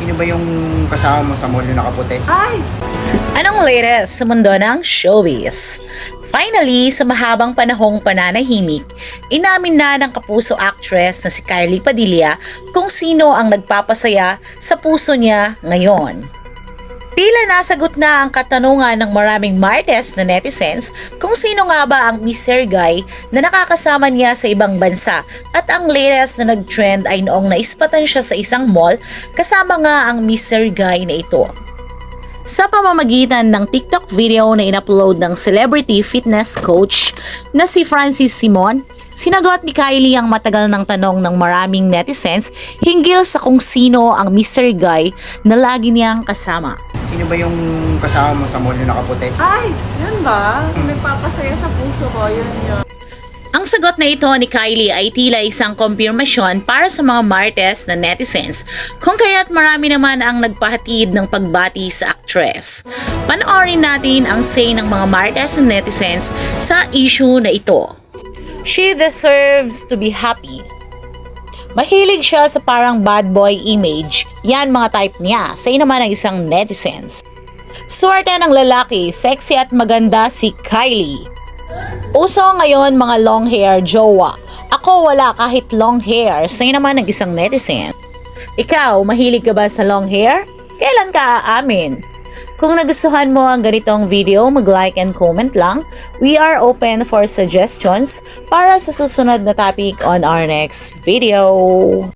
Sino ba yung kasama mo sa mall yung nakaputi? Ay! Anong latest sa mundo ng showbiz? Finally, sa mahabang panahong pananahimik, inamin na ng kapuso actress na si Kylie Padilla kung sino ang nagpapasaya sa puso niya ngayon. Tila nasagot na ang katanungan ng maraming Martes na netizens kung sino nga ba ang Miss Sergey na nakakasama niya sa ibang bansa, at ang latest na nag-trend ay noong naispatan siya sa isang mall kasama nga ang Miss Sergey na ito. Sa pamamagitan ng TikTok video na in-upload ng celebrity fitness coach na si Francis Simon, sinagot ni Kylie ang matagal ng tanong ng maraming netizens hinggil sa kung sino ang Miss Sergey na lagi niyang kasama. Sino ba yung kasama mo sa mall yung nakaputi? Ay! Yan ba? Nagpapasaya sa puso ko, yun yun. Ang sagot na ito ni Kylie ay tila isang kumpirmasyon para sa mga Martes na netizens, kung kaya't marami naman ang nagpahatid ng pagbati sa actress. Panoorin natin ang say ng mga Martes na netizens sa issue na ito. She deserves to be happy. Mahilig siya sa parang bad boy image. Yan mga type niya, say naman ng isang netizens. Swerte ng lalaki, sexy at maganda si Kylie. Uso ngayon mga long hair jowa. Ako wala kahit long hair, say naman ng isang netizen. Ikaw, mahilig ka ba sa long hair? Kailan ka aamin? Kung nagustuhan mo ang ganitong video, mag-like and comment lang. We are open for suggestions para sa susunod na topic on our next video.